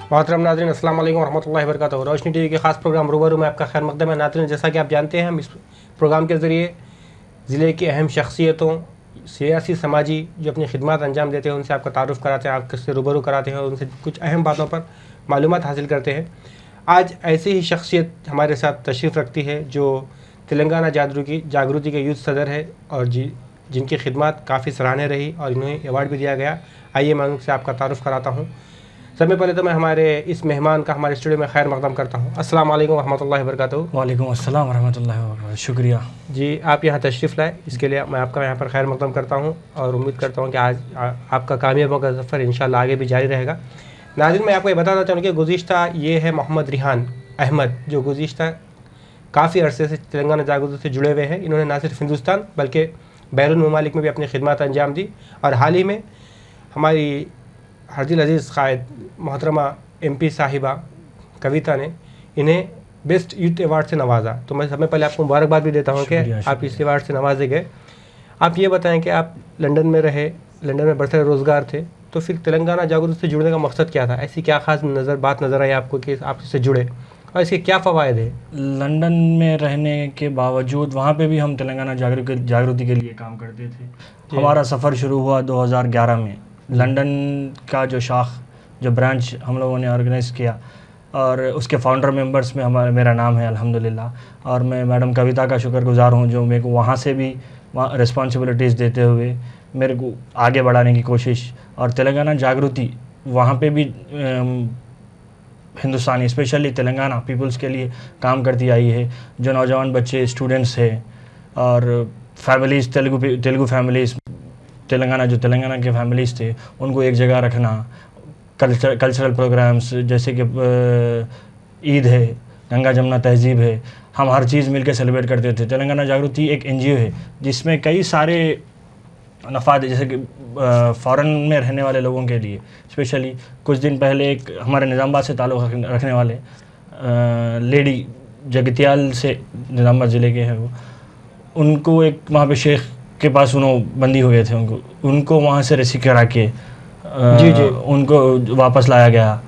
मोहतरम नाज़रीन, अस्सलाम वालेकुम रहमतुल्लाहि व बरकातहू। रोशनी टीवी के ख़ास प्रोग्राम रूबरू में आपका खैर मक़दम है। नाज़रीन, जैसा कि आप जानते हैं, हम इस प्रोग्राम के ज़रिए ज़िले की अहम शख्सियतों, सियासी समाजी जो अपनी खिदमत अंजाम देते हैं उनसे आपका तारुफ़ कराते हैं, आपसे रूबरू कराते हैं और उनसे कुछ अहम बातों पर मालूमात हासिल करते हैं। आज ऐसी ही शख्सियत हमारे साथ तशरीफ़ रखती है जो तेलंगाना जागृति के यूथ सदर है और जिनकी खिदमत काफ़ी सराहनीय रही और इन्हें अवार्ड भी दिया गया। आइए मैं उनसे आपका तारुफ़ कराता हूँ। सबसे पहले तो मैं हमारे इस मेहमान का हमारे स्टूडियो में खैर मक़दम करता हूँ। अस्सलाम वालेकुम रहमतुल्लाहि व बरकातहू। वालेकुम अस्सलाम रहमतुल्लाहि व बरकातहू। शुक्रिया जी, आप यहाँ तशरीफ़ लाए, इसके लिए मैं आपका यहाँ पर खैर मक़दम करता हूँ और उम्मीद करता हूँ कि आज आपका कामयाबों का सफ़र इंशाअल्लाह आगे भी जारी रहेगा। नाज़रीन, मैं आपको ये बताना चाहूँ कि गुज़िश्ता ये है मोहम्मद रिहान अहमद, जो गुज़िश्ता काफ़ी अरसे से तेलंगाना जागृति से जुड़े हुए हैं। इन्होंने ना सिर्फ हिंदुस्तान बल्कि बैरून ममालिक में भी अपनी खिदमत अंजाम दी और हाल ही में हमारी हरदिल अज़ीज़ क़ायद मोहतरमा MP साहिबा कविता ने इन्हें बेस्ट यूथ अवार्ड से नवाजा। तो मैं सबसे पहले आपको मुबारकबाद भी देता हूँ कि आप इस अवार्ड से नवाजे गए। आप ये बताएं कि आप लंदन में रहे, लंदन में बरसर रोज़गार थे, तो फिर तेलंगाना जागृति से जुड़ने का मकसद क्या था? ऐसी क्या ख़ास बात नज़र आई आपको कि आप इससे जुड़े और इसके क्या फ़वायद है? लंदन में रहने के बावजूद वहाँ पे भी हम तेलंगाना जागृति के लिए काम करते थे। हमारा सफ़र शुरू हुआ 2011 में। लंदन का जो जो ब्रांच हम लोगों ने ऑर्गेनाइज़ किया और उसके फाउंडर मेंबर्स में मेरा नाम है अल्हम्दुलिल्लाह। और मैं मैडम कविता का शुक्रगुज़ार हूँ जो मेरे को वहाँ से भी रिस्पॉन्सिबिलिटीज़ देते हुए मेरे को आगे बढ़ाने की कोशिश। और तेलंगाना जागृति वहाँ पे भी हिंदुस्तानी स्पेशली तेलंगाना पीपल्स के लिए काम करती आई है। जो नौजवान बच्चे स्टूडेंट्स हैं और फैमिलीज़ तेलुगु फैमिलीज़ तेलंगाना के फैमिलीज़ थे उनको एक जगह रखना, कल्चरल प्रोग्राम्स जैसे कि ईद है, गंगा जमुना तहज़ीब है, हम हर चीज़ मिलकर सेलिब्रेट करते थे। तेलंगाना जागृति एक NGO है जिसमें कई सारे नफ़ाद, जैसे कि फ़ॉरेन में रहने वाले लोगों के लिए स्पेशली कुछ दिन पहले एक हमारे निज़ामबाद से ताल्लुक़ रखने वाले लेडी जगतियाल से निज़ामबाद ज़िले के हैं वो, उनको एक वहाँ पे शेख के पास बंदी हो गए थे, उनको वहाँ से रेस्क्यू करा के उनको वापस लाया गया।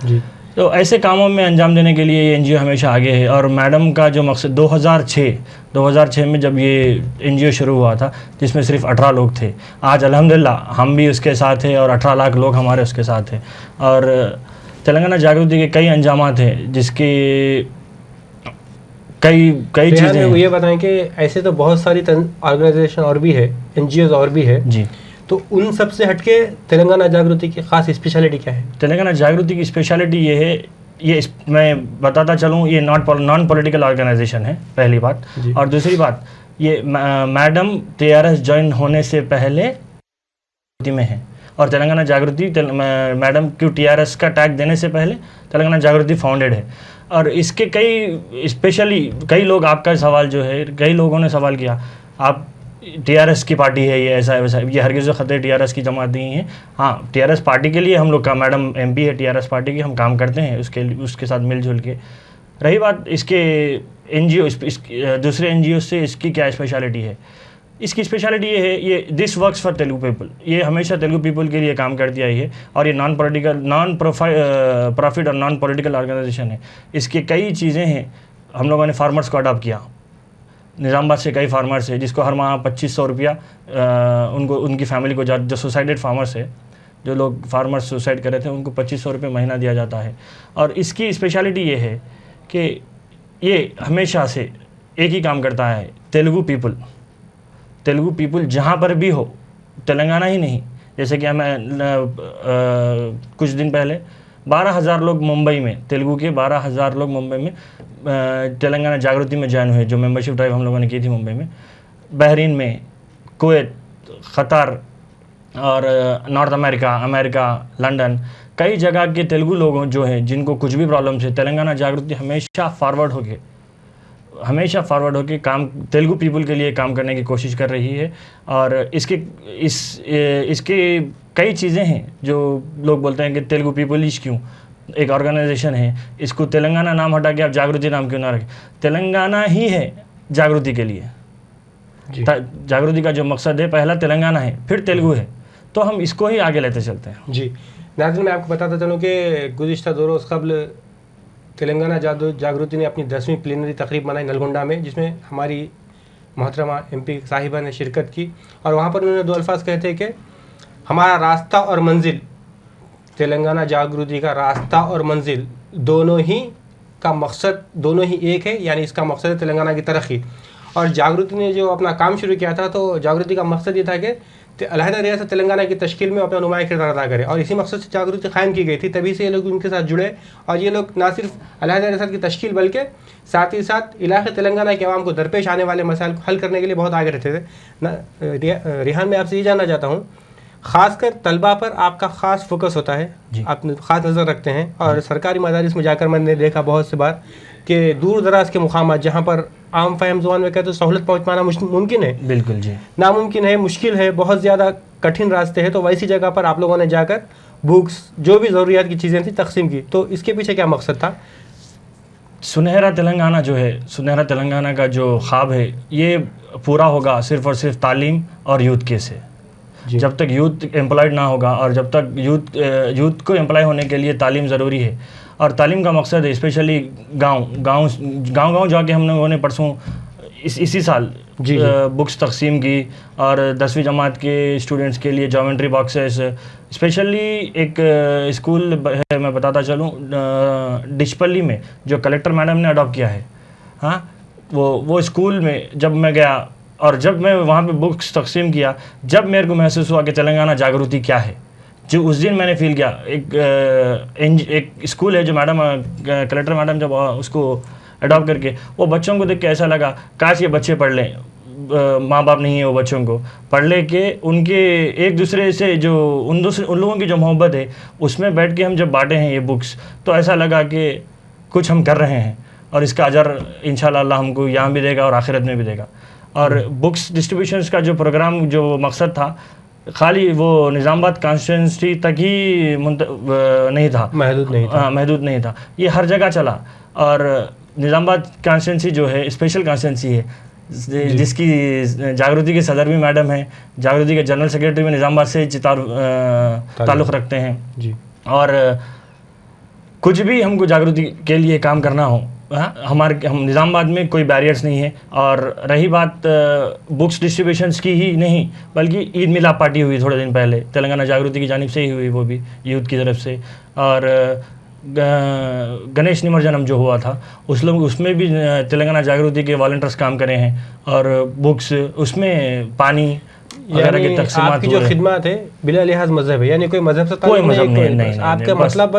तो ऐसे कामों में अंजाम देने के लिए ये NGO हमेशा आगे है। और मैडम का जो मकसद 2006 में जब ये NGO शुरू हुआ था जिसमें सिर्फ 18 लोग थे, आज अल्हम्दुलिल्लाह हम भी उसके साथ हैं और 18 लाख लोग हमारे उसके साथ हैं। और तेलंगाना जागृति के कई अंजामात हैं जिसके कई चीज़ें। ये बताएं कि ऐसे तो बहुत सारी ऑर्गेनाइजेशन और भी है, NGOs और भी है जी, तो उन सब से हटके तेलंगाना जागृति की ख़ास स्पेशलिटी क्या है? तेलंगाना जागृति की स्पेशलिटी ये है, मैं बताता चलूँ, ये नॉन पॉलिटिकल ऑर्गेनाइजेशन है पहली बात। और दूसरी बात, ये मैडम TRS ज्वाइन होने से पहले में है और तेलंगाना जागृति मैडम क्यों TRS का टैग देने से पहले तेलंगाना जागृति फाउंडेड है। और इसके कई लोग, आपका सवाल जो है, कई लोगों ने सवाल किया आप TRS की पार्टी है, ये ऐसा है वैसा है। ये हरगिज़ खतरे TRS की जमात नहीं है। हाँ, TRS पार्टी के लिए हम लोग का, मैडम MP है TRS पार्टी की, हम काम करते हैं उसके साथ मिलजुल के। रही बात इसके NGO, दूसरे NGO से इसकी क्या स्पेशलिटी है? इसकी स्पेशलिटी ये है, ये this works for Telugu people, ये हमेशा तेलुगु पीपल के लिए काम करती आई है और ये नॉन प्रॉफिट और नॉन पॉलिटिकल ऑर्गेनाइजेशन है। इसकी कई चीज़ें हैं। हम लोगों ने फार्मर्स को अडॉप्ट किया, निज़ामबाद से कई फार्मर्स है जिसको हर माह 2500 रुपया उनकी फैमिली को, जो सुसाइडेड फार्मर्स है, जो लोग फार्मर्स सुसाइड कर रहे थे, उनको 2500 रुपये महीना दिया जाता है। और इसकी स्पेशलिटी ये है कि ये हमेशा से एक ही काम करता है, तेलुगु पीपल जहाँ पर भी हो, तेलंगाना ही नहीं, जैसे कि हमें कुछ दिन पहले 12,000 लोग मुंबई में, तेलुगु के 12,000 लोग मुंबई में तेलंगाना जागृति में ज्वाइन हुए, जो मेंबरशिप ड्राइव हम लोगों ने की थी मुंबई में। बहरीन में, कुवैत, कतर और नॉर्थ अमेरिका, लंदन, कई जगह के तेलुगु लोग जो हैं जिनको कुछ भी प्रॉब्लम है, तेलंगाना जागृति हमेशा फॉरवर्ड होके काम तेलुगु पीपल के लिए काम करने की कोशिश कर रही है। और इसके कई चीज़ें हैं जो लोग बोलते हैं कि तेलुगु पीपल क्यों एक ऑर्गेनाइजेशन है, इसको तेलंगाना नाम हटा के आप जागृति नाम क्यों ना रखें? तेलंगाना ही है जागृति के लिए। जागृति का जो मकसद है, पहला तेलंगाना है, फिर तेलुगु है, तो हम इसको ही आगे लेते चलते हैं। जी नाज़रीन, मैं आपको बताता चलूँ कि गुज़िश्ता 2 रोज़ कबल तेलंगाना जागृति ने अपनी 10वीं प्लीनरी तकरीब मनाई नलगोंडा में, जिसमें हमारी मोहतरमा MP साहिबा ने शिरकत की। और वहाँ पर उन्होंने 2 अल्फाज कहते हैं कि हमारा रास्ता और मंजिल, तेलंगाना जागृति का रास्ता और मंजिल दोनों ही का मकसद दोनों ही एक है, यानी इसका मकसद है तेलंगाना की तरक्की। और जागृति ने जो अपना काम शुरू किया था, तो जागृति का मकसद ये था कि अलहदा रियासत तेलंगाना की तश्कील में अपना नुमाया किरदार अदा करे, और इसी मकसद से जागृति कायम की गई थी। तभी से ये लोग उनके साथ जुड़े, और ये लोग ना सिर्फ अलहदा रियासत की तश्कील बल्कि साथ ही साथ इलाक़े तेलंगाना के अवाम को दरपेश आने वाले मसाइल को हल करने के लिए बहुत आगे रहते थे। रिहान, मैं आपसे ये जानना चाहता हूँ, ख़ासकर तलबा पर आपका ख़ास फोकस होता है, आप ख़ास नज़र रखते हैं। और सरकारी मदारिस में जाकर मैंने देखा बहुत से बार कि दूर दराज के मुकामात जहाँ पर आम फहम ज़ुबान में कहते तो सहूलत पहुँच पाना मुमकिन है, बिल्कुल जी, नामुमकिन है, मुश्किल है, बहुत ज़्यादा कठिन रास्ते हैं, तो वैसी जगह पर आप लोगों ने जाकर बुक्स, जो भी ज़रूरियात की चीज़ें थी, तकसीम की। तो इसके पीछे क्या मकसद था? सुनहरा तेलंगाना जो है, सुनहरा तेलंगाना का जो ख्वाब है, ये पूरा होगा सिर्फ़ और सिर्फ तालीम और यूथ के से। जब तक यूथ एम्प्लॉयड ना होगा, और जब तक यूथ को एम्प्लॉय होने के लिए तालीम ज़रूरी है। और तालीम का मकसद है स्पेशली गांव जाके हम लोगों ने परसों इसी साल बुक्स तकसीम की, और 10वीं जमात के स्टूडेंट्स के लिए जोमेट्री बॉक्सेस, स्पेशली एक स्कूल है, मैं बताता चलूँ, डिशपल्ली में, जो कलेक्टर मैडम ने अडॉप्ट किया है। हाँ, वो स्कूल में जब मैं गया और जब मैं वहाँ पे बुक्स तकसीम किया, जब मेरे को महसूस हुआ कि तेलंगाना जागृति क्या है, जो उस दिन मैंने फील किया। एक स्कूल है जो कलेक्टर मैडम जब उसको अडॉप्ट करके, वो बच्चों को देख के ऐसा लगा काश ये बच्चे पढ़ लें, माँ बाप नहीं है वो बच्चों को पढ़ ले के, उनके एक दूसरे से जो उन लोगों की जो मोहब्बत है, उसमें बैठ के हम जब बांटे हैं ये बुक्स, तो ऐसा लगा कि कुछ हम कर रहे हैं, और इसका अजर इंशाल्लाह अल्लाह हमको यहाँ भी देगा और आखिरत में भी देगा। और बुक्स डिस्ट्रीब्यूशंस का जो प्रोग्राम, जो मकसद था, खाली वो निज़ामाबाद कॉन्स्टिट्यूंसी तक ही नहीं था, महदूद नहीं था, ये हर जगह चला। और निज़ामाबाद कॉन्स्टिट्यूंसी जो है स्पेशल कॉन्स्टिट्यूंसी है, जिसकी जागृति के सदर भी मैडम है, जागृति के जनरल सेक्रेटरी भी निज़ामाबाद से ताल्लुक़ रखते हैं जी। और कुछ भी हमको जागृति के लिए काम करना हो, हम निज़ामाबाद में कोई बैरियर्स नहीं है। और रही बात बुक्स डिस्ट्रीब्यूशंस की ही नहीं, बल्कि ईद मिलाद पार्टी हुई थोड़े दिन पहले, तेलंगाना जागृति की जानिब से ही हुई, वो भी यूथ की तरफ से। और गणेश निमज्जनम जो हुआ था, उसमें भी तेलंगाना जागृति के वॉलंटियर्स काम करे हैं, और बुक्स, उसमें पानी वगैरह की तकसीमात। आपकी जो खिदमत है बिला लिहाज मजहब है, यानी कोई मजहब से कोई मजहब नहीं, आपका मतलब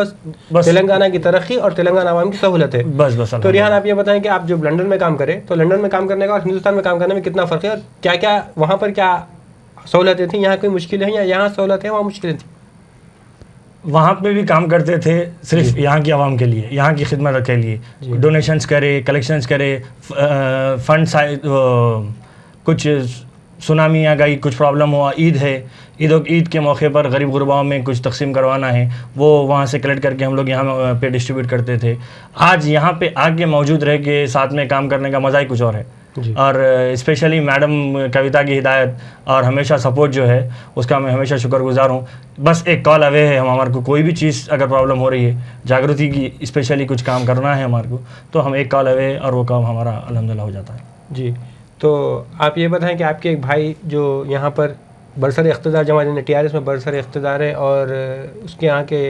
बस तेलंगाना की तरक्की और तेलंगाना आवाम की सहूलत है, बस। तो रिहान, आप ये बताएं कि आप जब लंदन में काम करें, तो लंदन में काम करने का और हिंदुस्तान में काम करने में कितना फ़र्क है, और क्या क्या वहाँ पर क्या सहूलतें थी, यहाँ कोई मुश्किलें हैं, या यहाँ सहूलतें वहाँ मुश्किलें थी? वहाँ पे भी काम करते थे सिर्फ यहाँ की आवाम के लिए, यहाँ की खिदमत के लिए, डोनेशंस करे, कलेक्शंस करे, फंड, कुछ सुनामी आ गई, कुछ प्रॉब्लम हुआ, ईद है, ईद के मौके पर गरीब गुरबाओं में कुछ तकसीम करवाना है, वो वहाँ से कलेक्ट करके हम लोग यहाँ पे डिस्ट्रीब्यूट करते थे। आज यहाँ पे आके मौजूद रह के साथ में काम करने का मज़ा ही कुछ और है। और स्पेशली मैडम कविता की हिदायत और हमेशा सपोर्ट जो है, उसका मैं हमेशा शुक्रगुजार हूँ। बस एक कॉल अवे है हमारे को, कोई भी चीज़ अगर प्रॉब्लम हो रही है, जागृति की स्पेशली कुछ काम करना है हमारे को, तो हम एक कॉल अवे, और वो काम हमारा अल्हम्दुलिल्लाह हो जाता है जी। तो आप ये बताएं कि आपके एक भाई जो यहाँ पर बरसर इख्तिदार जमात TRS में बरसर इख्तिदार है, और उसके यहाँ के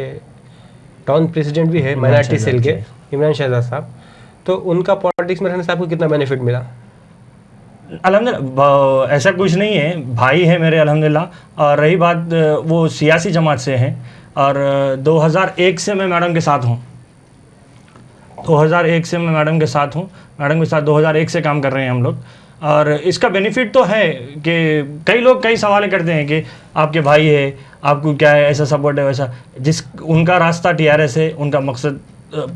टाउन प्रेसिडेंट भी है माइनॉरिटी सेल के, इमरान शहजाद साहब, तो उनका पॉलिटिक्स में रहने से आपको कितना बेनिफिट मिला? अल्हम्दुलिल्लाह ऐसा कुछ नहीं है, भाई है मेरे अल्हम्दुलिल्लाह। और रही बात, वो सियासी जमात से हैं, और 2001 से मैं मैडम के साथ हूँ, 2001 से मैं मैडम के साथ हूँ, मैडम के साथ 2001 से काम कर रहे हैं हम लोग। और इसका बेनिफिट तो है कि कई लोग कई सवाल करते हैं कि आपके भाई है, आपको क्या है, ऐसा सपोर्ट है वैसा। उनका रास्ता TRS है, उनका मकसद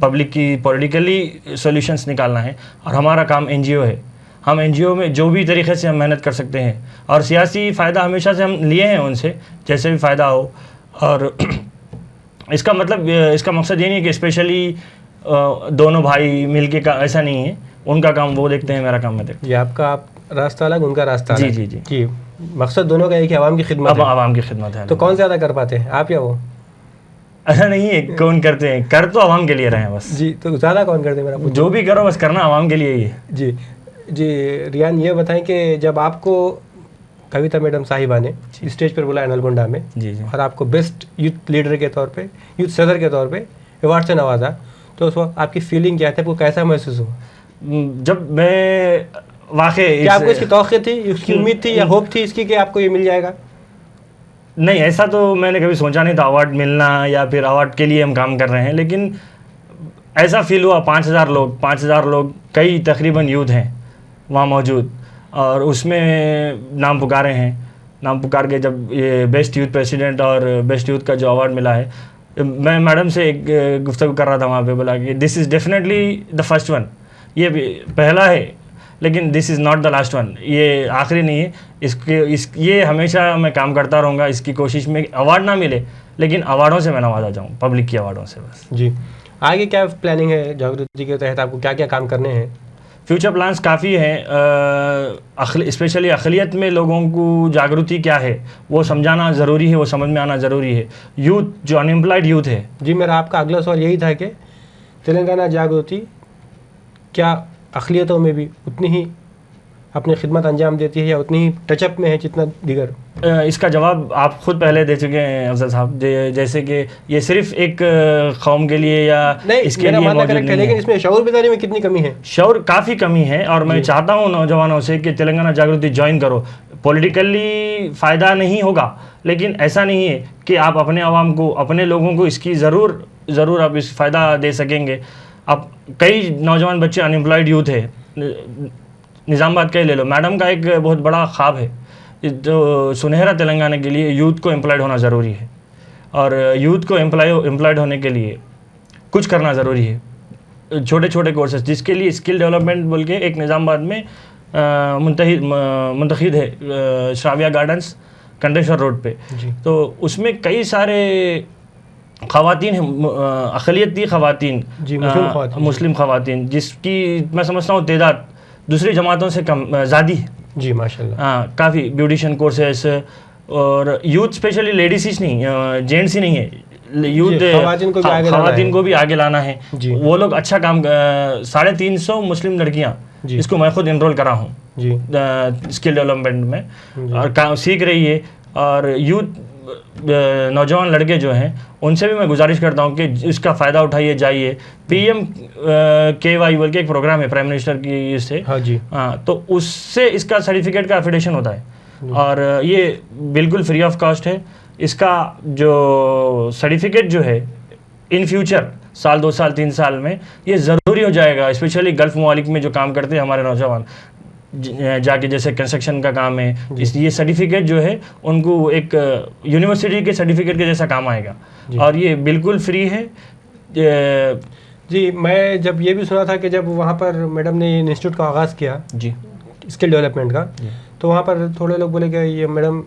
पब्लिक की पॉलिटिकली सॉल्यूशंस निकालना है, और हमारा काम NGO है। हम NGO में जो भी तरीके से हम मेहनत कर सकते हैं, और सियासी फ़ायदा हमेशा से हम लिए हैं उनसे, जैसे भी फ़ायदा हो। और इसका मतलब, इसका मकसद ये नहीं कि स्पेशली दोनों भाई मिलके का, ऐसा नहीं है। उनका काम वो देखते हैं, मेरा काम मैं देखता हूँ। ये आपका रास्ता अलग, उनका रास्ता अलग। जी जी जी मकसद दोनों का एक ही, आवाम की खिदमत है। आवाम की खिदमत है। तो कौन ज़्यादा कर पाते हैं, आप या वो? ऐसा नहीं है कौन करते हैं, कर तो आवाम के लिए रहे हैं बस। जी, तो ज़्यादा कौन करते हैं मेरा? जो भी करो बस करना आवाम के लिए ही है। जी जी। रियान, ये बताएं कि जब आपको कविता मैडम साहिबा ने स्टेज पर बुलाया नलगोंडा में, जी जी, और आपको बेस्ट यूथ लीडर के तौर पे, यूथ सदर के तौर पे अवार्ड से नवाजा, तो उस वक्त आपकी फीलिंग क्या थी, आपको कैसा महसूस हुआ? जब मैं वाकई क्या आपको इसकी तौक़ी थी, उसकी उम्मीद थी या होप थी इसकी कि आपको ये मिल जाएगा? नहीं, ऐसा तो मैंने कभी सोचा नहीं था अवार्ड मिलना या फिर अवार्ड के लिए हम काम कर रहे हैं, लेकिन ऐसा फील हुआ। 5,000 लोग कई तकरीबन यूथ हैं वहाँ मौजूद, और उसमें नाम पुकारे हैं। नाम पुकार के जब ये बेस्ट यूथ प्रेसिडेंट और बेस्ट यूथ का जो अवार्ड मिला है, मैं मैडम से एक गुफ्तगू कर रहा था वहाँ पे, बोला कि this is definitely the first one, ये पहला है लेकिन this is not the last one, ये आखिरी नहीं है। ये हमेशा मैं काम करता रहूँगा इसकी कोशिश में, अवार्ड ना मिले लेकिन अवार्डों से मैं नवाजा जाऊँ, पब्लिक की अवार्डों से बस। जी, आगे क्या प्लानिंग है जागृति के तहत, आपको क्या क्या काम करने हैं? फ्यूचर प्लान्स काफ़ी हैं। स्पेशली अक़लियत में लोगों को जागृति क्या है वो समझाना ज़रूरी है, वो समझ में आना ज़रूरी है। यूथ जो अनएम्प्लॉयड यूथ है। जी, मेरा आपका अगला सवाल यही था कि तेलंगाना जागृति क्या अक़लियतों में भी उतनी ही अपनी खिदमत अंजाम देती है या उतनी ही टचअप में है जितना दीगर? इसका जवाब आप खुद पहले दे चुके हैं अफजल साहब, जैसे कि ये सिर्फ एक कौम के लिए या नहीं, इसके लिए मौजूद नहीं है, लेकिन इसमें शऊर बेदारी में कितनी कमी है? शऊर काफ़ी कमी है, और मैं चाहता हूँ नौजवानों से कि तेलंगाना जागृति ज्वाइन करो। पॉलिटिकली फ़ायदा नहीं होगा, लेकिन ऐसा नहीं है कि आप अपने आवाम को, अपने लोगों को इसकी ज़रूर आप इस फ़ायदा दे सकेंगे। अब कई नौजवान बच्चे अनएम्प्लॉयड यूथ है, निज़ामाबाद का ही ले लो। मैडम का एक बहुत बड़ा ख्वाब है, जो सुनहरा तेलंगाना के लिए यूथ को एम्प्लॉयड होना ज़रूरी है, और यूथ को एम्प्लॉयड होने के लिए कुछ करना ज़रूरी है। छोटे छोटे कोर्सेज जिसके लिए स्किल डेवलपमेंट बोल के एक निज़ामाबाद में मुंतखिद है, श्राव्या गार्डन्स, कंडेश्वर रोड पे। तो उसमें कई सारे ख़वातीन हैं, अक़लियती ख़वातीन, मुस्लिम ख़वातीन, जिसकी मैं समझता हूँ तादाद दूसरी जमातों से कम ज़्यादा है। जी माशाल्लाह। हाँ, काफ़ी ब्यूटिशियन कोर्सेस, और यूथ स्पेशली लेडीज़ ही नहीं, जेंट्स ही नहीं है, यूथ ख़वातीन को भी आगे लाना है। वो लोग अच्छा काम, 350 मुस्लिम लड़कियाँ, इसको मैं खुद इनरोल करा हूँ स्किल डेवलपमेंट में, और काम सीख रही है। और यूथ नौजवान लड़के जो हैं उनसे भी मैं गुजारिश करता हूँ कि इसका फ़ायदा उठाइए, जाइए। PMKY बोल के एक प्रोग्राम है प्राइम मिनिस्टर की, इससे हाँ जी, हाँ, तो उससे इसका सर्टिफिकेट का एफिडेशन होता है, और ये बिल्कुल फ्री ऑफ कॉस्ट है। इसका जो सर्टिफिकेट जो है इन फ्यूचर साल 2 साल 3 साल में ये ज़रूरी हो जाएगा, स्पेशली गल्फ़ ममालिक में जो काम करते हैं हमारे नौजवान जाके, जैसे कंस्ट्रक्शन का काम है, ये सर्टिफिकेट जो है उनको एक यूनिवर्सिटी के सर्टिफिकेट के जैसा काम आएगा, और ये बिल्कुल फ्री है। जी, मैं जब ये भी सुना था कि जब वहाँ पर मैडम ने इंस्टीट्यूट का आगाज़ किया जी स्किल डेवलपमेंट का, तो वहाँ पर थोड़े लोग बोले कि ये मैडम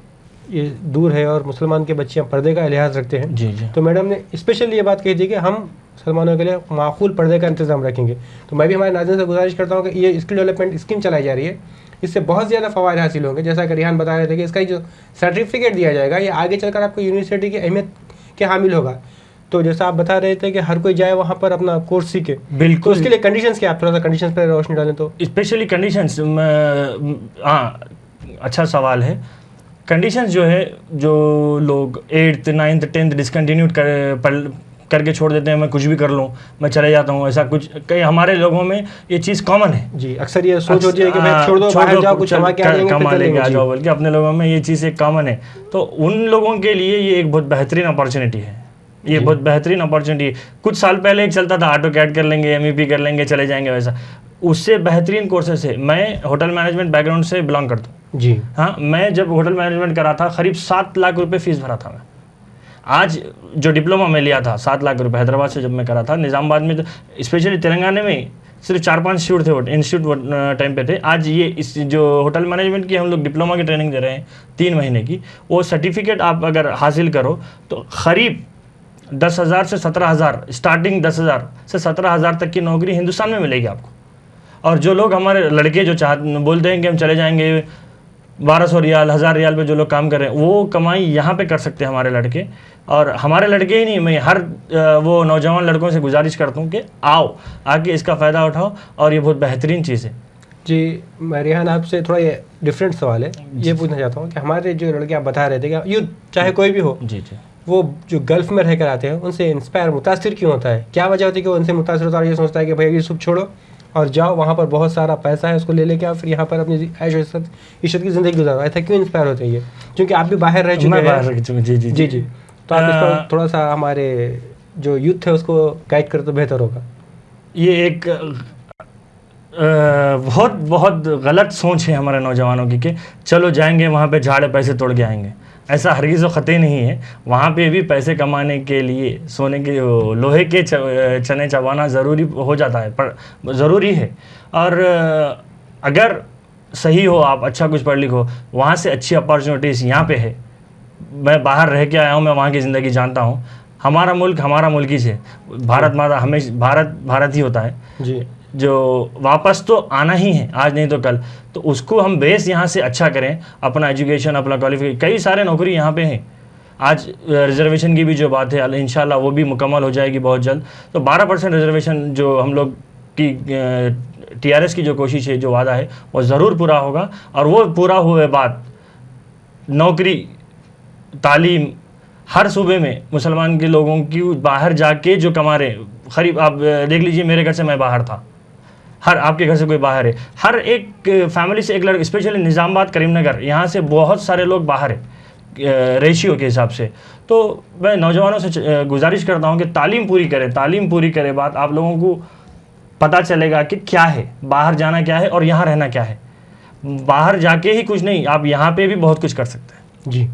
ये दूर है और मुसलमान के बच्चे पर्दे का लिहाज रखते हैं। जी जी। तो मैडम ने स्पेशली ये बात कही थी कि हम मुसलमानों के लिए माकूल पर्दे का इंतज़ाम रखेंगे। तो मैं भी हमारे नाज़रीन से गुजारिश करता हूँ कि ये स्किल डेवलपमेंट स्कीम चलाई जा रही है, इससे बहुत ज़्यादा फ़वाइद हासिल होंगे। जैसा कि रिहान बता रहे थे कि इसका जो सर्टिफिकेट दिया जाएगा ये आगे चलकर आपको यूनिवर्सिटी की अहमियत के हामिल होगा। तो जैसा आप बता रहे थे कि हर कोई जाए वहाँ पर अपना कोर्स सीखे, बिल्कुल। तो उसके लिए कंडीशंस क्या, आप थोड़ा सा कंडीशंस पर रोशनी डालें तो? स्पेशली कंडीशंस, हाँ अच्छा सवाल है। कंडीशंस जो है, जो लोग 8th 9th 10th डिसकंटिन्यू करके छोड़ देते हैं, मैं कुछ भी कर लूँ, मैं चले जाता हूँ, ऐसा कुछ कई हमारे लोगों में ये चीज़ कॉमन है। जी, अक्सर ये सोच होती है कि भाई छोड़ दो, बाहर जाओ, कुछ कमा लेके आ जाओ बोल के, अपने लोगों में ये चीज़ एक कॉमन है। तो उन लोगों के लिए ये एक बहुत बेहतरीन अपॉर्चुनिटी है, ये बहुत बेहतरीन अपॉर्चुनिटी है। कुछ साल पहले एक चलता था AutoCAD कर लेंगे, MEP कर लेंगे, चले जाएंगे, वैसा उससे बेहतरीन कोर्सेस है। मैं होटल मैनेजमेंट बैकग्राउंड से बिलोंग करता हूँ जी। हाँ, मैं जब होटल मैनेजमेंट करा था करीब 7 लाख रुपए फीस भरा था मैं। आज जो डिप्लोमा में लिया था 7 लाख रुपए, हैदराबाद से जब मैं करा था, निज़ामाबाद में, तो स्पेशली तेलंगाना में सिर्फ 4-5 इंस्टीट्यूट टाइम पे थे। आज ये इस जो होटल मैनेजमेंट की हम लोग डिप्लोमा की ट्रेनिंग दे रहे हैं 3 महीने की, वो सर्टिफिकेट आप अगर हासिल करो तो करीब 10,000 से 17,000, स्टार्टिंग 10,000 से 17,000 तक की नौकरी हिंदुस्तान में मिलेगी आपको। और जो लोग हमारे लड़के जो बोलते हैं कि हम चले जाएंगे 1200 रियाल 1000 रियाल पे जो लोग काम कर रहे हैं वो कमाई यहाँ पे कर सकते हैं हमारे लड़के। और हमारे लड़के ही नहीं, मैं हर वो नौजवान लड़कों से गुजारिश करता हूँ कि आओ आके इसका फ़ायदा उठाओ और ये बहुत बेहतरीन चीज़ है। जी, मैं रेहान आपसे थोड़ा ये डिफरेंट सवाल है, ये पूछना चाहता हूँ कि हमारे जो लड़के आप बता रहे थे कि यूथ चाहे कोई भी हो जी जी, वो जो गल्फ़ में रहकर आते हैं उनसे इंस्पायर मुतासिर क्यों होता है? क्या वजह होती है कि वो उनसे मुतासिर होता है और ये सोचता है कि भाई ये सब छोड़ो और जाओ, वहाँ पर बहुत सारा पैसा है उसको ले लेके आओ, फिर यहाँ पर अपनी ऐश इज्जत की ज़िंदगी गुजारो? ऐसा क्यों इंस्पायर होते हैं ये? क्योंकि आप भी बाहर रह चुके हैं। जी जी जी, तो आप इस पर थोड़ा सा हमारे जो यूथ है उसको गाइड कर तो बेहतर होगा। ये एक बहुत बहुत गलत सोच है हमारे नौजवानों की कि चलो जाएंगे वहाँ पे झाड़े पैसे तोड़ के आएंगे। ऐसा हरगिज़ व ख़तई नहीं है। वहाँ पे भी पैसे कमाने के लिए सोने के लोहे के चने चबाना ज़रूरी हो जाता है, पर ज़रूरी है। और अगर सही हो, आप अच्छा कुछ पढ़ लिखो, वहाँ से अच्छी अपॉर्चुनिटीज़ यहाँ पे है। मैं बाहर रह के आया हूँ, मैं वहाँ की ज़िंदगी जानता हूँ। हमारा मुल्क ही से भारत माता हमेशा भारत ही होता है जी, जो वापस तो आना ही है, आज नहीं तो कल। तो उसको हम बेस यहाँ से अच्छा करें, अपना एजुकेशन, अपना क्वालिफिकेशन, कई सारे नौकरी यहाँ पे हैं। आज रिजर्वेशन की भी जो बात है इंशाल्लाह वो भी मुकम्मल हो जाएगी बहुत जल्द। तो 12% रिजर्वेशन जो हम लोग की TRS की जो कोशिश है, जो वादा है, वो ज़रूर पूरा होगा। और वो पूरा हुए बाद नौकरी, तालीम, हर सूबे में मुसलमान के लोगों की बाहर जाके जो कमा रहे, करीब आप देख लीजिए, मेरे घर से मैं बाहर था, हर आपके घर से कोई बाहर है, हर एक फैमिली से एक लड़का, स्पेशली निज़ामाबाद, करीमनगर, यहाँ से बहुत सारे लोग बाहर है रेशियो के हिसाब से। तो मैं नौजवानों से गुजारिश करता हूँ कि तालीम पूरी करें। तालीम पूरी करे बाद आप लोगों को पता चलेगा कि क्या है बाहर जाना, क्या है और यहाँ रहना क्या है। बाहर जाके ही कुछ नहीं, आप यहाँ पे भी बहुत कुछ कर सकते हैं। जी,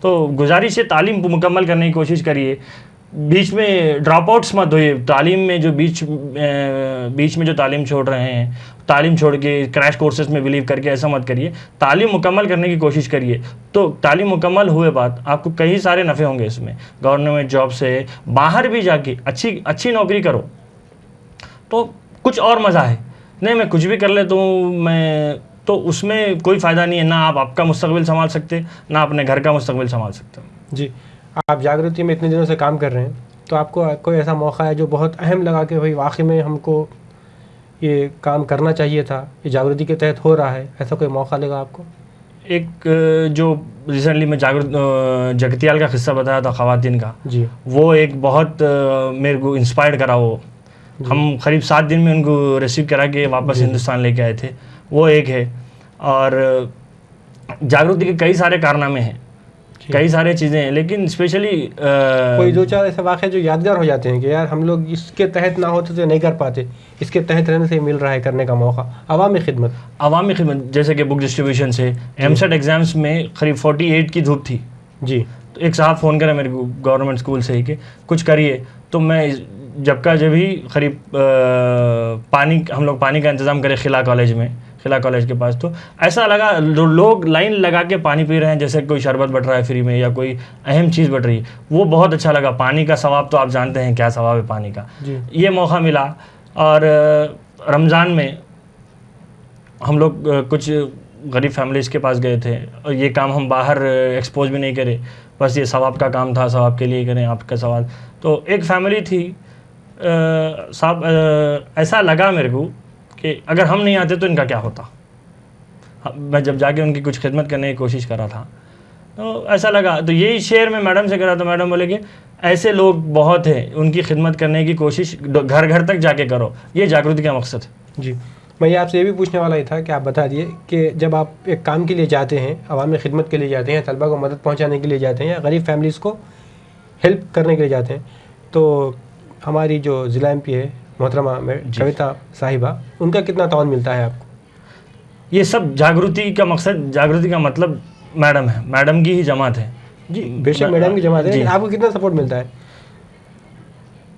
तो गुजारिश है, तालीम मुकम्मल करने की कोशिश करिए, बीच में ड्रॉप आउट्स मत होइए। तालीम में जो बीच में जो तालीम छोड़ रहे हैं, तालीम छोड़ के क्रैश कोर्सेज में बिलीव करके ऐसा मत करिए। तालीम मुकम्मल करने की कोशिश करिए। तो तालीम मुकम्मल हुए बाद आपको कई सारे नफ़े होंगे इसमें, गवर्नमेंट जॉब से बाहर भी जाके अच्छी नौकरी करो तो कुछ और मज़ा है। नहीं मैं कुछ भी कर लेता हूँ, मैं तो उसमें कोई फ़ायदा नहीं है। ना आप आपका मुस्तकबिल संभाल सकते, ना अपने घर का मुस्तकबिल संभाल सकते। जी, आप जागृति में इतने दिनों से काम कर रहे हैं, तो आपको कोई ऐसा मौका है जो बहुत अहम लगा कि भाई वाकई में हमको ये काम करना चाहिए था, ये जागृति के तहत हो रहा है, ऐसा कोई मौका लगा आपको? एक जो रिसेंटली मैं जगतियाल का किस्सा बताया था ख़वातीन का, जी, वो एक बहुत मेरे को इंस्पायर करा। वो हम करीब 7 दिन में उनको रिसीव करा के वापस हिंदुस्तान लेके आए थे, वो एक है। और जागृति के कई सारे कारनामे हैं, कई सारे चीज़ें हैं, लेकिन स्पेशली कोई 2-4 ऐसे वाक़े जो यादगार हो जाते हैं कि यार हम लोग इसके तहत ना होते तो नहीं कर पाते, इसके तहत रहने से मिल रहा है करने का मौका। अवामी खिदमत जैसे कि बुक डिस्ट्रीब्यूशन से एमसेट एग्ज़ाम्स में करीब 48 की धूप थी जी। तो एक साहब फ़ोन करे मेरे को गवर्नमेंट स्कूल से ही कि कुछ करिए। तो मैं जब भी करीब हम लोग पानी का इंतज़ाम करें खिला कॉलेज के पास, तो ऐसा लगा लोग लाइन लगा के पानी पी रहे हैं, जैसे कोई शरबत बट रहा है फ्री में या कोई अहम चीज़ बट रही है। वो बहुत अच्छा लगा। पानी का सवाब तो आप जानते हैं क्या सवाब है पानी का। ये मौका मिला। और रमज़ान में हम लोग कुछ गरीब फैमिलीज़ के पास गए थे, और ये काम हम बाहर एक्सपोज भी नहीं करे, बस ये सवाब का काम था, सवाब के लिए करें आपका सवाल। तो एक फैमिली थी साहब, ऐसा लगा मेरे को कि अगर हम नहीं आते तो इनका क्या होता। मैं जब जाके उनकी कुछ खिदमत करने की कोशिश करा था तो ऐसा लगा। तो यही शेयर मैं मैडम से करा, तो मैडम बोले कि ऐसे लोग बहुत हैं, उनकी खिदमत करने की कोशिश घर घर तक जाके करो, ये जागृति का मकसद है। जी, मैं ये आपसे ये भी पूछने वाला ही था कि आप बता दिए कि जब आप एक काम के लिए जाते हैं, अवामी खिदमत के लिए जाते हैं, तलबा को मदद पहुँचाने के लिए जाते हैं या गरीब फैमिलीज़ को हेल्प करने के लिए जाते हैं, तो हमारी जो ज़िला MP है मोहतरमा कविता साहिबा, उनका कितना ताउन मिलता है आपको? ये सब जागृति का मकसद, जागृति का मतलब मैडम है, मैडम की ही जमात है। जी बेशक मैडम की जमात है, आपको कितना सपोर्ट मिलता है?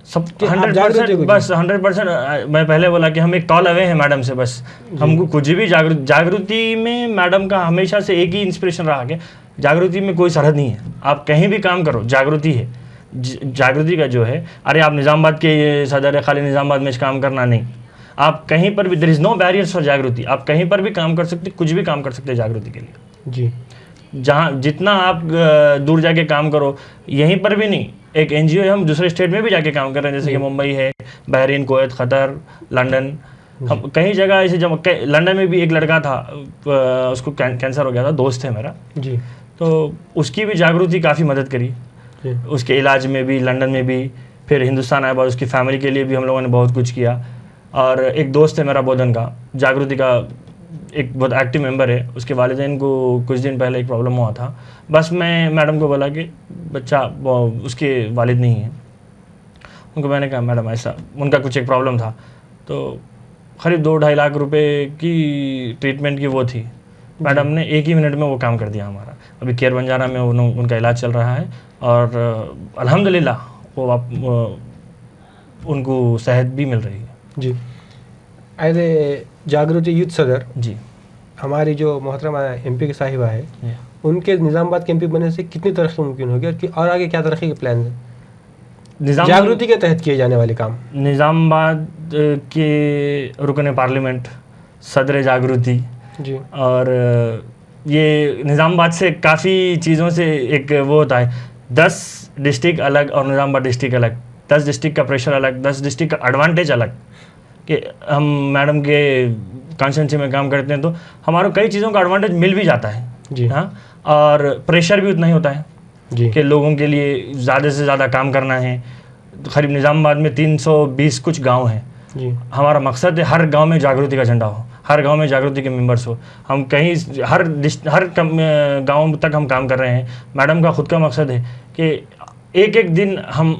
सब 100%, बस 100%। मैं पहले बोला कि हम एक कॉल अवे हैं मैडम से, बस हमको कुछ भी जागृति में मैडम का हमेशा से एक ही इंस्पिरेशन रहा कि जागृति में कोई सरहद नहीं है, आप कहीं भी काम करो, जागृति है। जागृति का जो है, अरे आप निज़ामाबाद के सदर खाली निज़ामाबाद में काम करना नहीं, आप कहीं पर भी, there is no barriers for Jagriti, आप कहीं पर भी काम कर सकते, कुछ भी काम कर सकते हैं जागृति के लिए। जी। जहाँ जितना आप दूर जाके काम करो, यहीं पर भी नहीं, एक एनजीओ है, हम दूसरे स्टेट में भी जाके काम कर रहे हैं, जैसे कि मुंबई है, बहरीन, कुवैत, कतर, लंदन, हम कई जगह ऐसे। जब लंदन में भी एक लड़का था, उसको कैंसर हो गया था, दोस्त है मेरा जी, तो उसकी भी जागृति काफ़ी मदद करी उसके इलाज में भी, लंदन में भी। फिर हिंदुस्तान आया बाद उसकी फैमिली के लिए भी हम लोगों ने बहुत कुछ किया। और एक दोस्त है मेरा बोधन का, जागृति का एक बहुत एक्टिव मेंबर है, उसके वालिदैन को कुछ दिन पहले एक प्रॉब्लम हुआ था। बस मैं मैडम को बोला कि बच्चा, उसके वालिद नहीं है, उनको मैंने कहा मैडम ऐसा, उनका कुछ एक प्रॉब्लम था, तो करीब 2-2.5 लाख रुपए की ट्रीटमेंट की वो थी। मैडम ने 1 ही मिनट में वो काम कर दिया हमारा। अभी केयर बंजारा में उनका इलाज चल रहा है और अल्हम्दुलिल्लाह वो उनको सेहत भी मिल रही है। जी। एज ए जागृति यूथ सदर जी, हमारी जो मोहतरमा एमपी की साहिबा है, उनके निज़ामाबाद के एमपी बनने से कितनी तरक्की मुमकिन होगी और आगे क्या तरक्की के प्लान है जागृति के तहत किए जाने वाले काम? निज़ामाबाद के रुकन पार्लियामेंट, सदर जागृति जी, और ये निज़ामाबाद से काफ़ी चीज़ों से एक वो होता है, 10 डिस्ट्रिक्ट अलग और निज़ामाबाद डिस्ट्रिक्ट अलग, 10 डिस्ट्रिक्ट का प्रेशर अलग, 10 डिस्ट्रिक्ट का एडवांटेज अलग। कि हम मैडम के कॉन्स्टिट्यूंसी में काम करते हैं तो हमारा कई चीज़ों का एडवांटेज मिल भी जाता है जी, हाँ, और प्रेशर भी उतना ही होता है जी, कि लोगों के लिए ज़्यादा से ज़्यादा काम करना है। करीब निज़ामाबाद में 320 कुछ गांव हैं जी, हमारा मकसद है हर गांव में जागृति का झंडा हो, हर गांव में जागृति के मेंबर्स हो। हम कहीं हर गांव तक हम काम कर रहे हैं। मैडम का खुद का मकसद है कि एक एक दिन हम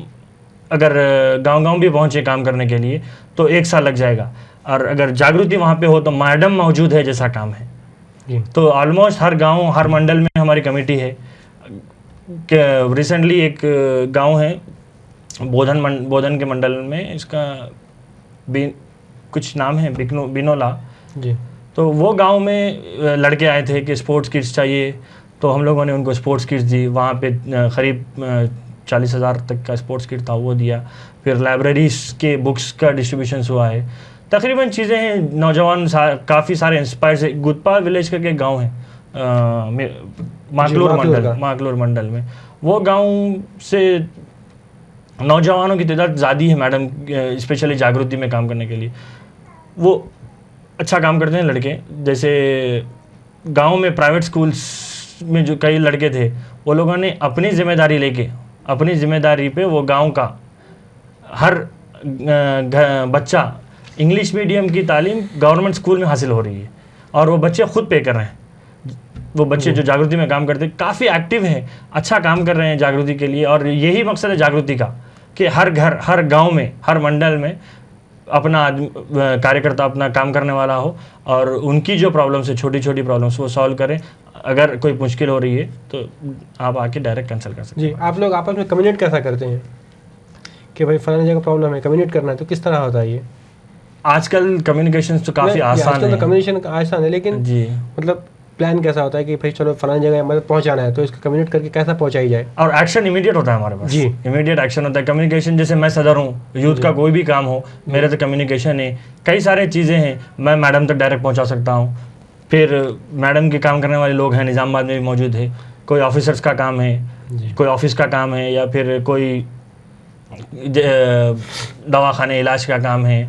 अगर गांव-गांव भी पहुंचे काम करने के लिए तो 1 साल लग जाएगा, और अगर जागृति वहां पे हो तो मैडम मौजूद है जैसा काम है। जी, तो ऑलमोस्ट हर गांव, हर मंडल में हमारी कमेटी है। रिसेंटली एक गांव है बोधन के मंडल में, इसका कुछ नाम है बिनोला जी, तो वो गांव में लड़के आए थे कि स्पोर्ट्स किट्स चाहिए, तो हम लोगों ने उनको स्पोर्ट्स किट्स दी। वहाँ पे करीब 40,000 तक का स्पोर्ट्स किट था, वो दिया। फिर लाइब्रेरीज के बुक्स का डिस्ट्रीब्यूशन हुआ है। तकरीबन चीज़ें हैं। नौजवान काफ़ी सारे इंस्पायर से। गुदपा विलेज करके एक गाँव है माकलूर मंडल में, वो गाँव से नौजवानों की तादाद ज़्यादा है मैडम, स्पेशली जागृति में काम करने के लिए। वो अच्छा काम करते हैं लड़के। जैसे गांव में प्राइवेट स्कूल्स में जो कई लड़के थे, वो लोगों ने अपनी जिम्मेदारी लेके, अपनी जिम्मेदारी पे वो गांव का हर बच्चा, इंग्लिश मीडियम की तालीम गवर्नमेंट स्कूल में हासिल हो रही है और वो बच्चे खुद पे कर रहे हैं। वो बच्चे जो जागृति में काम करते हैं काफ़ी एक्टिव हैं, अच्छा काम कर रहे हैं जागृति के लिए। और यही मकसद है जागृति का कि हर घर, हर गांव में, हर मंडल में अपना कार्यकर्ता अपना काम करने वाला हो और उनकी जो प्रॉब्लम्स है, छोटी छोटी प्रॉब्लम्स, वो सॉल्व करें। अगर कोई मुश्किल हो रही है तो आप आके डायरेक्ट कंसल्ट कर सकते हैं। जी, आप लोग आपस में कम्युनिकेट कैसा करते हैं कि भाई फलानी जगह प्रॉब्लम है, कम्युनिकेट करना है, तो किस तरह होता है ये? आजकल कम्युनिकेशन तो काफ़ी आसान है। तो कम्युनिकेशन आसान है, लेकिन जी, मतलब प्लान कैसा होता है कि भाई चलो फलानी जगह मदद पहुंचाना है, तो इसको कम्युनिकेट करके कैसा पहुंचाई जाए? और एक्शन इमीडिएट होता है हमारे पास। जी, इमीडिएट एक्शन होता है। कम्युनिकेशन, जैसे मैं सदर हूँ, यूथ का कोई भी काम हो, मेरे तो कम्युनिकेशन है। कई सारे चीज़ें हैं, मैं मैडम तक डायरेक्ट पहुँचा सकता हूँ। फिर मैडम के काम करने वाले लोग हैं, निज़ामाबाद में भी मौजूद है। कोई ऑफिसर्स का काम है, कोई ऑफिस का काम है, या फिर कोई दवाखाने इलाज का काम है,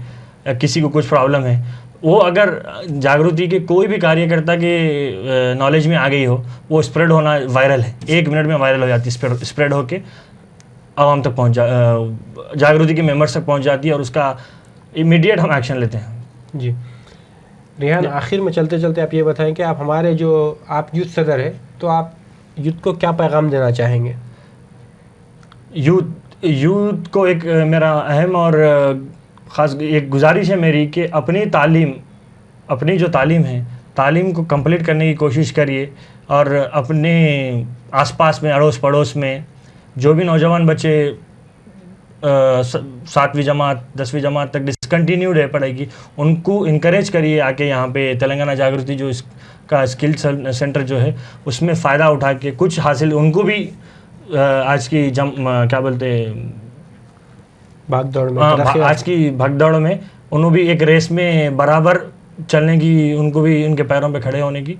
या किसी को कुछ प्रॉब्लम है, वो अगर जागृति के कोई भी कार्यकर्ता के नॉलेज में आ गई हो, वो स्प्रेड होना वायरल है। 1 मिनट में वायरल हो जाती है, स्प्रेड होके आवाम तक जागृति के मेंबर्स तक पहुंच जाती है और उसका इमीडिएट हम एक्शन लेते हैं। जी। रिहान, आखिर में चलते चलते आप ये बताएं कि आप हमारे जो आप यूथ सदर है, तो आप यूथ को क्या पैगाम देना चाहेंगे? यूथ को एक मेरा अहम और ख़ास एक गुजारिश है मेरी कि अपनी जो तालीम है, तालीम को कंप्लीट करने की कोशिश करिए। और अपने आसपास में, अड़ोस पड़ोस में जो भी नौजवान बच्चे 7वीं जमात 10वीं जमात तक डिसकंटिन्यूड है पढ़ाई की, उनको इनकरेज करिए आके यहाँ पे तेलंगाना जागृति जो इसका स्किल सेंटर जो है, उसमें फ़ायदा उठा के कुछ हासिल, उनको भी आज की क्या बोलते हैं, भागदौड़ में, आज की भागदौड़ में उन्होंने भी एक रेस में बराबर चलने की, उनको भी उनके पैरों पे खड़े होने की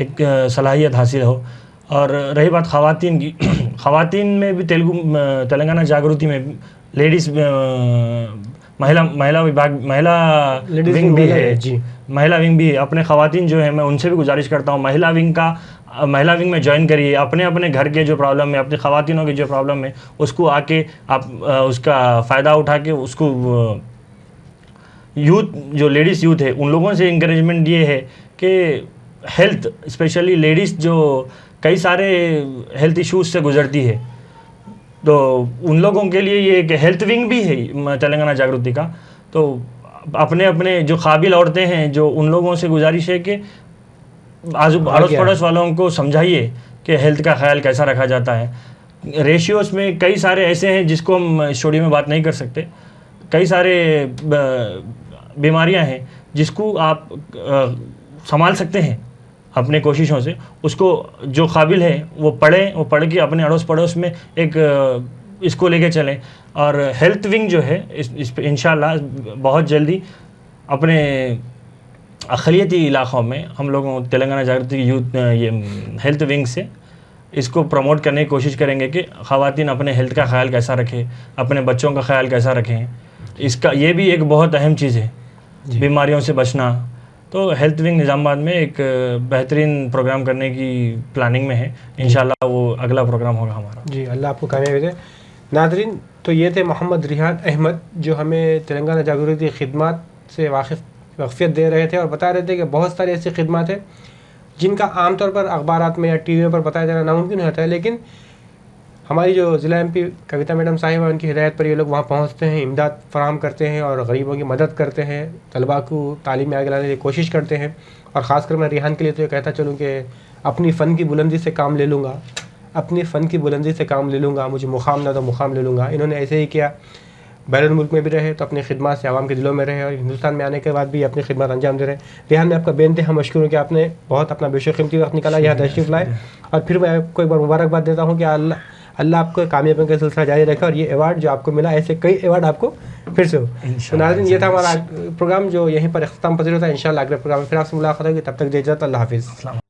एक सलाहियत हासिल हो। और रही बात ख़वातीन की, ख़वातीन में भी तेलंगाना जागृति में लेडीज़ महिला विभाग, महिला विंग भी है जी, महिला विंग भी है। अपने ख़वातीन जो है, मैं उनसे भी गुजारिश करता हूँ महिला विंग में ज्वाइन करिए। अपने अपने घर के जो प्रॉब्लम है, अपनी ख़वातीनों की जो प्रॉब्लम है, उसको आके आप उसका फ़ायदा उठा के उसको यूथ, जो लेडीज़ यूथ है, उन लोगों से इंकरेजमेंट ये है कि हेल्थ, स्पेशली लेडीज़ जो कई सारे हेल्थ इश्यूज से गुजरती है, तो उन लोगों के लिए ये एक हेल्थ विंग भी है तेलंगाना जागृति का। तो अपने अपने जो काबिल औरतें हैं, जो उन लोगों से गुजारिश है कि अड़ोस पड़ोस वालों को समझाइए कि हेल्थ का ख्याल कैसा रखा जाता है। रेशियोज़ में कई सारे ऐसे हैं जिसको हम स्टूडियो में बात नहीं कर सकते। कई सारे बीमारियां हैं जिसको आप संभाल सकते हैं अपने कोशिशों से। उसको जो काबिल है वो पढ़ के अपने अड़ोस पड़ोस में एक इसको लेके चलें। और हेल्थ विंग जो है इस पे इंशाल्लाह बहुत जल्दी अपने अक़लियती इलाक़ों में हम लोगों तेलंगाना जागृति यूथ ये हेल्थ विंग से इसको प्रमोट करने की कोशिश करेंगे कि ख़वातीन अपने हेल्थ का ख्याल कैसा रखें, अपने बच्चों का ख्याल कैसा रखें। इसका ये भी एक बहुत अहम चीज़ है, बीमारियों से बचना। तो हेल्थ विंग निज़ामाबाद में एक बेहतरीन प्रोग्राम करने की प्लानिंग में है। इंशाल्लाह वो अगला प्रोग्राम होगा हमारा। जी, अल्लाह आपको कामयाबी दे। नाज़रीन, तो ये थे मोहम्मद रिहान अहमद, जो हमें तेलंगाना जागृति खिदमत से वाक़फ़ियत दे रहे थे और बता रहे थे कि बहुत सारी ऐसी खिदमत है जिनका आमतौर पर अखबारात में या टीवी पर बताया जाना नामुमकिन होता है, लेकिन हमारी जो ज़िला एमपी कविता मैडम साहिबा, उनकी हिदायत पर ये लोग वहाँ पहुँचते हैं, इमदाद फराहम करते हैं और गरीबों की मदद करते हैं, तलबा को तालीम में आगे लाने की कोशिश करते हैं। और ख़ासकर मैं रिहान के लिए तो ये कहता चलूँ कि अपनी फ़न की बुलंदी से काम ले लूँगा, अपनी फ़न की बुलंदी से काम ले लूँगा, मुझे मुक़ाम ना तो मुक़ाम ले लूँगा। इन्होंने ऐसे ही किया, बैरून मुल्क में भी रहे तो अपनी खिदमत से आवाम के दिलों में रहे और हिंदुस्तान में आने के बाद भी अपनी खिदमत अंजाम दे रहे। रिहान, में आपका बेनतहा मशकूर हूँ कि आपने बहुत अपना बेशकीमती वक्त निकाला, यहाँ तशरीफ़ लाए। और फिर मैं आपको एक बार मुबारकबाद देता हूँ कि अल्लाह आपको कामयाबी का सिलसिला जारी रखा और ये अवार्ड जो आपको मिला, ऐसे कई अवार्ड आपको फिर से हो। तो नाज़रीन, ये था हमारा प्रोग्राम जो यहीं पर इख्तिताम पज़ीर होता है। इंशाअल्लाह अगले प्रोग्राम में फिर आपसे मुलाकात होगी। तब तक दे इजाज़त, अल्लाह हाफ़िज़।